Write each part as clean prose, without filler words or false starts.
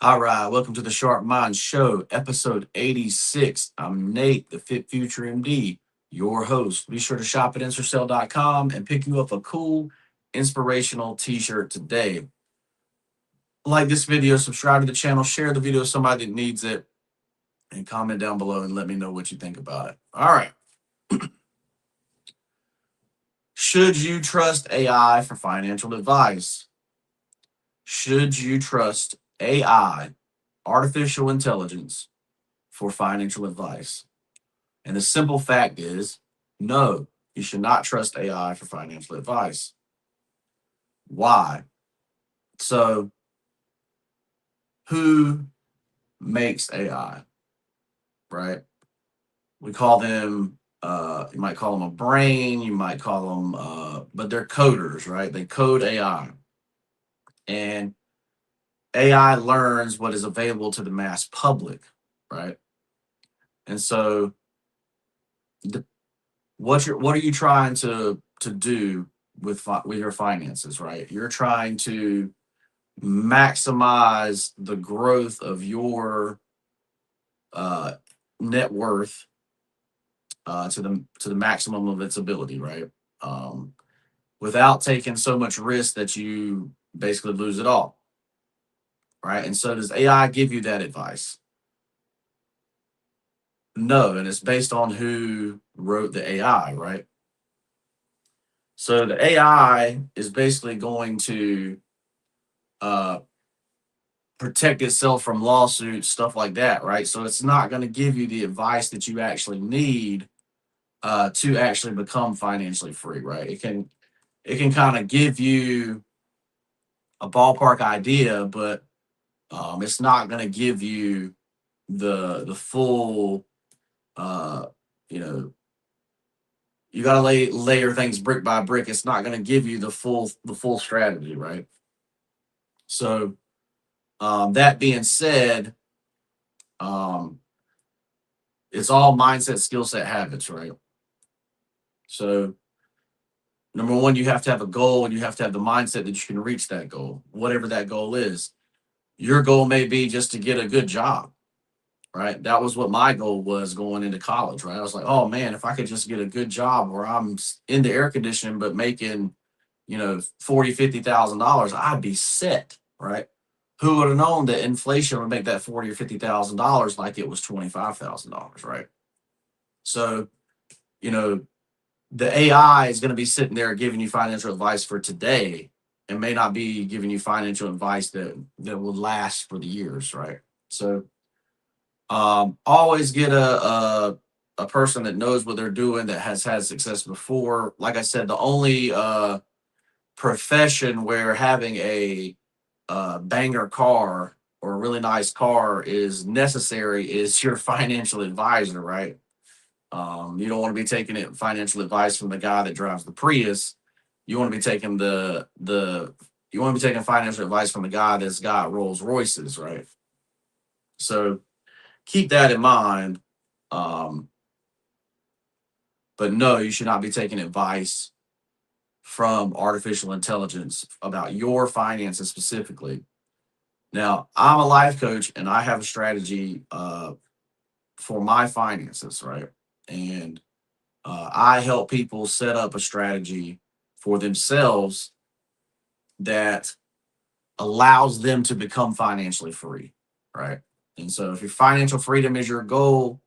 All right, welcome to the Sharp Mind Show, episode 86. I'm Nate, the Fit Future MD, your host. Be sure to shop at InserCell.com and pick you up a cool, inspirational t shirt today. Like this video, subscribe to the channel, share the video with somebody that needs it, and comment down below and let me know what you think about it. All right. Should you trust AI for financial advice? Should you trust AI, artificial intelligence, for financial advice? And the simple fact is, no, you should not trust AI for financial advice. Why? So, who makes AI, right? We call them, you might call them a brain, you might call them, but they're coders, right? They code AI. And AI learns what is available to the mass public, right? And so, the, what are you trying to do with your finances, right? You're trying to maximize the growth of your uh, net worth to the maximum of its ability, right? Um, Without taking so much risk that you basically lose it all, right? And so, does AI give you that advice? No, and it's based on who wrote the AI, right? So the AI is basically going to uh, protect itself from lawsuits, stuff like that, right? So it's not going to give you the advice that you actually need to actually become financially free, right? It can kind of give you a ballpark idea, but it's not going to give you the full. Uh, you know, you got to layer things brick by brick. It's not going to give you the full strategy, right? So that being said, um, it's all mindset, skill set, habits, right? So number one, you have to have a goal and you have to have the mindset that you can reach that goal, whatever that goal is. Your goal may be just to get a good job, right? That was what my goal was going into college, right? I was like, oh man, if I could just get a good job where I'm in the air conditioning but making, 40, $50,000, I'd be set, right? Who would have known that inflation would make that 40 or $50,000 like it was $25,000, right? So, you know, the AI is going to be sitting there giving you financial advice for today and may not be giving you financial advice that will last for the years, right? So always get a person that knows what they're doing, that has had success before. Like I said, the only profession where having a banger car or a really nice car is necessary is your financial advisor, right? You don't want to be taking it financial advice from the guy that drives the Prius. You want to be taking the you want to be taking financial advice from the guy that's got Rolls Royces, right? So keep that in mind. Um, but no, you should not be taking advice from artificial intelligence about your finances specifically. Now, I'm a life coach and I have a strategy for my finances, right? And I help people set up a strategy for themselves that allows them to become financially free, right? And so, if your financial freedom is your goal,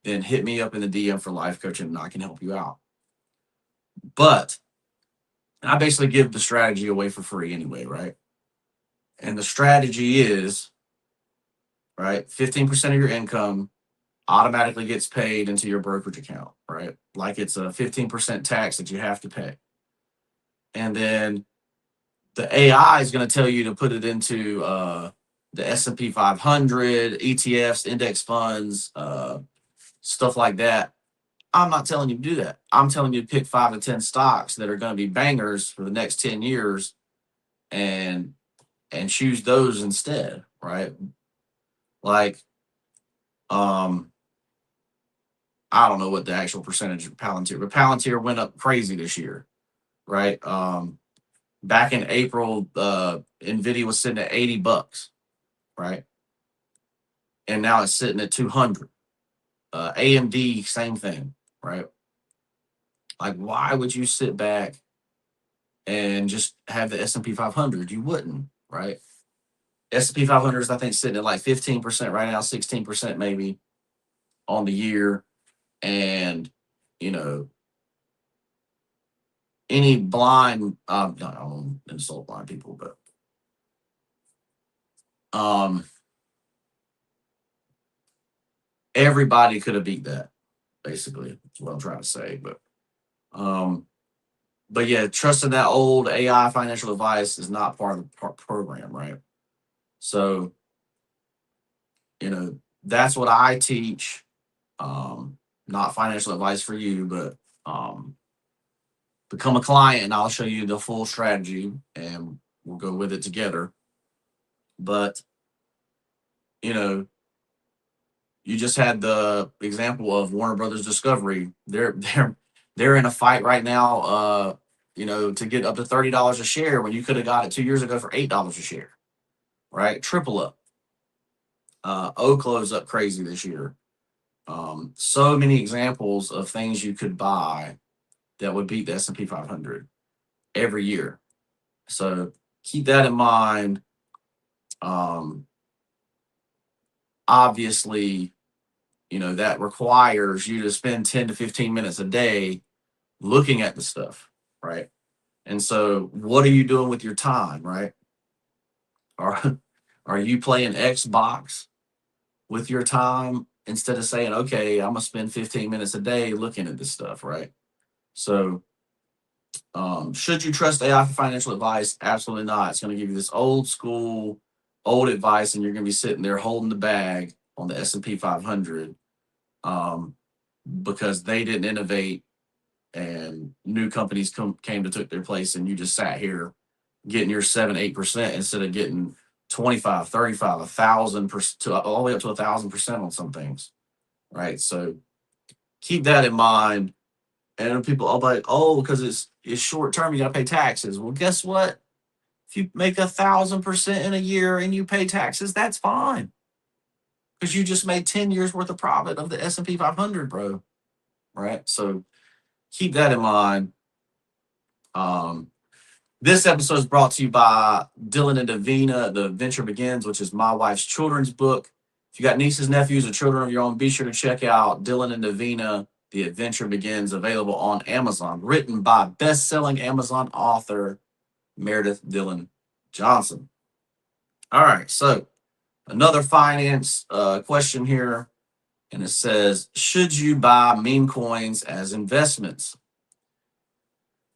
then hit me up in the DM for life coaching and I can help you out. But I basically give the strategy away for free anyway, right? And the strategy is, right, 15% of your income automatically gets paid into your brokerage account, right? Like it's a 15% tax that you have to pay. And then the AI is going to tell you to put it into the S&P 500, ETFs, index funds, stuff like that. I'm not telling you to do that. I'm telling you to pick 5 to 10 stocks that are going to be bangers for the next 10 years and choose those instead, right? Like, um, I don't know what the actual percentage of Palantir, but Palantir went up crazy this year, right? Back in April, Nvidia was sitting at $80, right? and now it's sitting at 200. AMD, same thing, right? Like, why would you sit back and just have the S&P 500? You wouldn't, right? S&P 500 is, I think, sitting at like 15% right now, 16% maybe on the year. And, you know, any blind, no, I don't insult blind people, but everybody could have beat that, basically. That's what I'm trying to say. Um, but yeah, trusting that old AI financial advice is not part of the program, right? So, that's what I teach. Not financial advice for you, but um, become a client and I'll show you the full strategy and we'll go with it together. But, you know, you just had the example of Warner Brothers Discovery. They're in a fight right now, to get up to $30 a share when you could have got it 2 years ago for $8 a share, right? Triple up. Oklo's up crazy this year. So many examples of things you could buy that would beat the S&P 500 every year. So keep that in mind. Um, Obviously, that requires you to spend 10 to 15 minutes a day looking at the stuff, right? And so what are you doing with your time, right? Are are you playing Xbox with your time instead of saying, okay, I'm gonna spend 15 minutes a day looking at this stuff, right? So should you trust AI for financial advice? Absolutely not. It's going to give you this old school, old advice, and you're going to be sitting there holding the bag on the S&P 500 um, because they didn't innovate and new companies came to took their place, and you just sat here getting your 7-8% instead of getting 25, 35, 1,000% to all the way up to 1,000% on some things, right? So keep that in mind. And people are like, oh, because it's short term, you got to pay taxes. Well, guess what? If you make 1,000% in a year and you pay taxes, that's fine because you just made 10 years worth of profit of the S&P 500, bro. Right? So keep that in mind. Um, this episode is brought to you by Dylan and Davina, The Adventure Begins, which is my wife's children's book. If you got nieces, nephews, or children of your own, be sure to check out Dylan and Davina, The Adventure Begins, available on Amazon, written by best-selling Amazon author Meredith Dillon Johnson. All right, so another finance question here, and it says, should you buy meme coins as investments?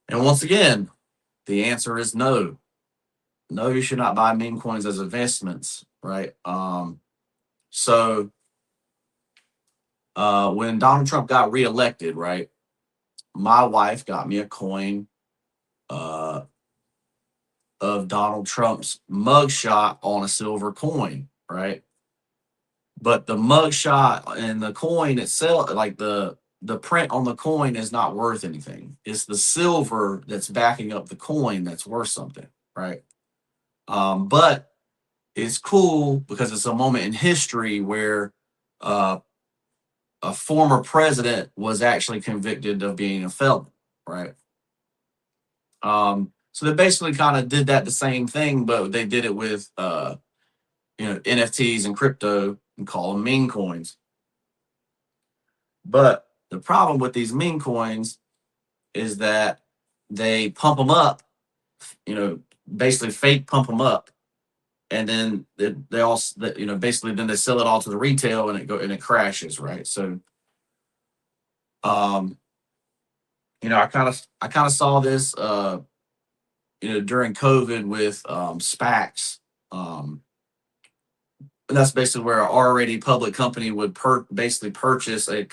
And once again, the answer is no. No, you should not buy meme coins as investments, right? So when Donald Trump got reelected, right, my wife got me a coin uh, of Donald Trump's mugshot on a silver coin, right? But the mugshot and the coin itself, like the print on the coin, is not worth anything. It's the silver that's backing up the coin that's worth something, right? But it's cool because it's a moment in history where uh, a former president was actually convicted of being a felon, right? So they basically kind of did that the same thing, but they did it with NFTs and crypto and call them meme coins. But the problem with these meme coins is that they pump them up, basically fake pump them up, and then they all, basically then they sell it all to the retail and it crashes, right? So, um, I kind of saw this, during COVID with SPACs. And that's basically where an already public company would basically purchase a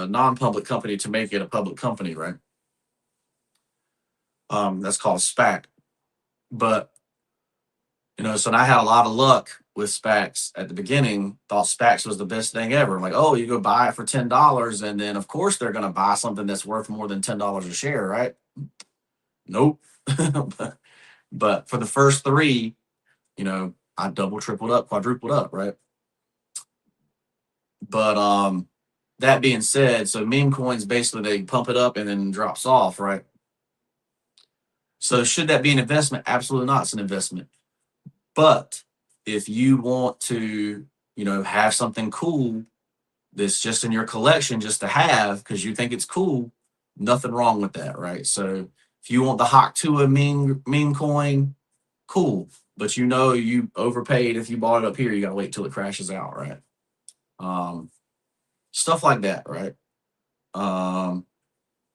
non-public company to make it a public company, right? That's called a SPAC. But so I had a lot of luck with SPACs at the beginning. Thought SPACs was the best thing ever. Like, oh, you go buy it for $10, and then of course they're going to buy something that's worth more than $10 a share, right? Nope. But for the first three, I double, tripled up, quadrupled up, right? But that being said, so meme coins basically they pump it up and then drops off, right? So should that be an investment? Absolutely not. It's an investment. But if you want to, have something cool that's just in your collection just to have because you think it's cool, nothing wrong with that, right? So if you want the Hawk Tua meme coin, cool. But you overpaid if you bought it up here, you gotta wait till it crashes out, right? Um, Stuff like that, right? Um,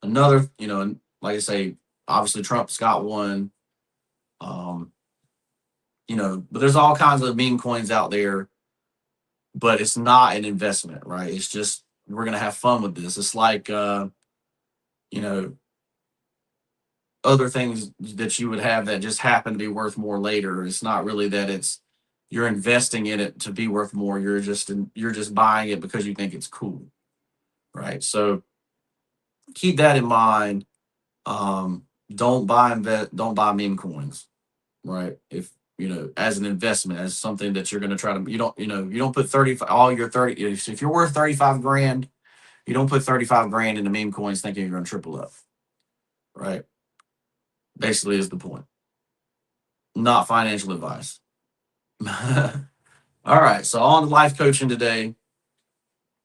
Another, like I say, obviously Trump's got one. Um, but there's all kinds of meme coins out there, but it's not an investment, right? It's just we're gonna have fun with this. It's like you know, other things that you would have that just happen to be worth more later. It's not really that you're investing in it to be worth more. You're just buying it because you think it's cool, right? So keep that in mind. Don't buy meme coins, right? If as an investment, as something that you're going to try to, you don't put 30 all your 30 if you're worth 35 grand, you don't put 35 grand into meme coins thinking you're going to triple up, right? Basically is the point. Not financial advice. All right, so on to life coaching today.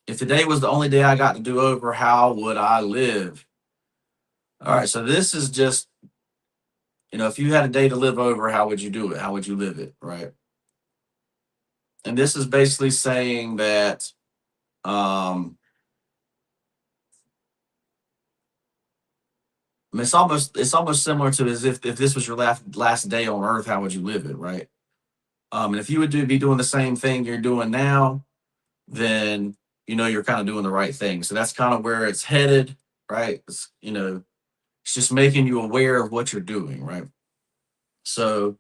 If today was the only day I got to do over, how would I live? All right, so this is just, if you had a day to live over, how would you do it? How would you live it, right? And this is basically saying that it's almost similar to as if this was your last day on earth, how would you live it, right? And if you would be doing the same thing you're doing now, then you're kind of doing the right thing. So that's kind of where it's headed, right? It's just making you aware of what you're doing, right? So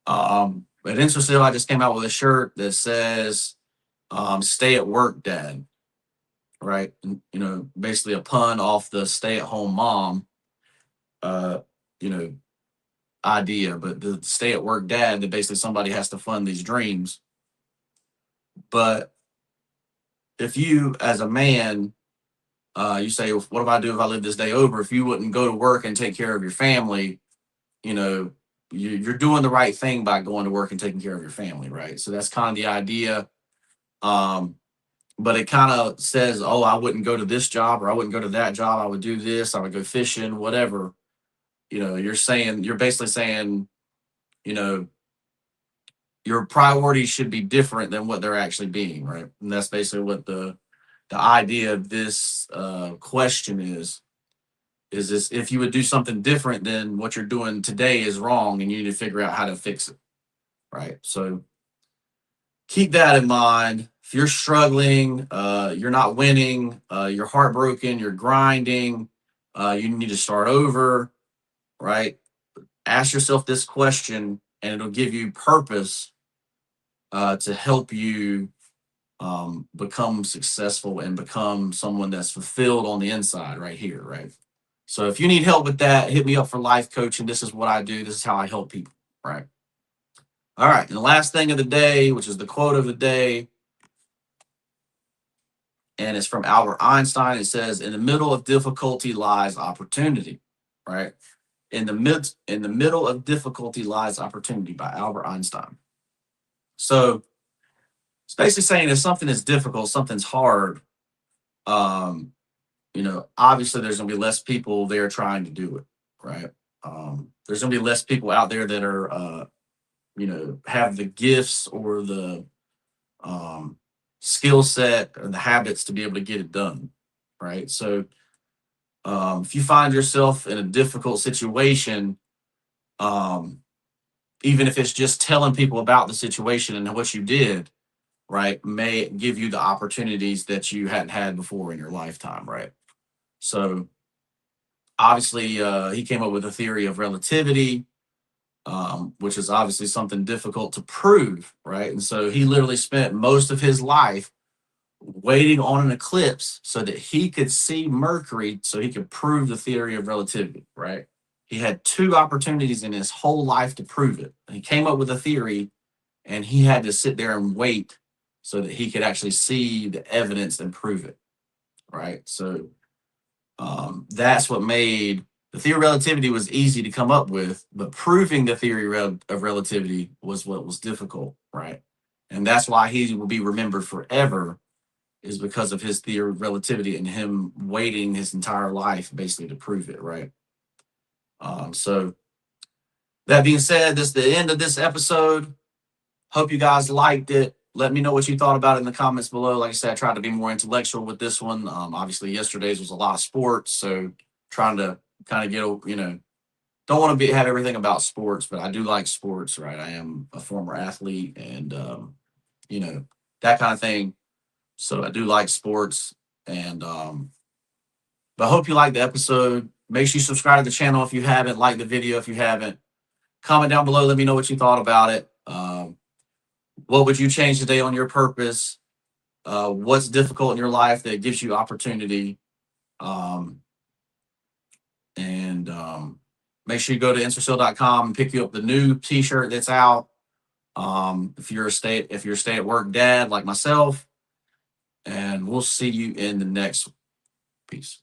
at Instastill, I just came out with a shirt that says "Stay at work, Dad," right? And, basically a pun off the stay-at-home mom, uh, you know, idea, but the stay-at-work dad that basically somebody has to fund these dreams. But if you, as a man, you say, "What do I do if I live this day over?" If you wouldn't go to work and take care of your family, you know, you're doing the right thing by going to work and taking care of your family, right? So that's kind of the idea. Um, but it kind of says, "Oh, I wouldn't go to this job or I wouldn't go to that job. I would do this. I would go fishing, whatever." You're basically saying, you know, your priorities should be different than what they're actually being, right? And that's basically what the idea of this question is this: if you would do something different than what you're doing today is wrong and you need to figure out how to fix it, right? So keep that in mind. If you're struggling, you're not winning, you're heartbroken, you're grinding, you need to start over, right? Ask yourself this question and it'll give you purpose to help you become successful and become someone that's fulfilled on the inside right here, right? So if you need help with that, hit me up for life coaching. This is what I do. This is how I help people, right? All right. And the last thing of the day, which is the quote of the day, and it's from Albert Einstein. It says, "In the middle of difficulty lies opportunity," right? In the middle of difficulty lies opportunity by Albert Einstein. So it's basically saying if something is difficult, something's hard, um, obviously there's going to be less people there trying to do it, right? There's going to be less people out there that are, have the gifts or the um, skill set or the habits to be able to get it done, right? So if you find yourself in a difficult situation, um, even if it's just telling people about the situation and what you did, right, may give you the opportunities that you hadn't had before in your lifetime, right? So obviously, he came up with a theory of relativity, which is obviously something difficult to prove, right? And so he literally spent most of his life waiting on an eclipse so that he could see Mercury so he could prove the theory of relativity, right? He had two opportunities in his whole life to prove it. He came up with a theory and he had to sit there and wait so that he could actually see the evidence and prove it, right? So that's what made the theory of relativity was easy to come up with, but proving the theory of relativity was what was difficult, right? And that's why he will be remembered forever, is because of his theory of relativity and him waiting his entire life basically to prove it, right? So that being said, this is the end of this episode. Hope you guys liked it. Let me know what you thought about it in the comments below. Like I said, I tried to be more intellectual with this one. Obviously, yesterday's was a lot of sports, so trying to kind of get, don't want to have everything about sports, but I do like sports, right? I am a former athlete, and you know that kind of thing. So I do like sports, and but I hope you liked the episode. Make sure you subscribe to the channel if you haven't. Like the video if you haven't. Comment down below. Let me know what you thought about it. What would you change today on your purpose? What's difficult in your life that gives you opportunity? Um, and Make sure you go to instaseal.com and pick you up the new t-shirt that's out. If you're a stay at work dad like myself, and we'll see you in the next piece.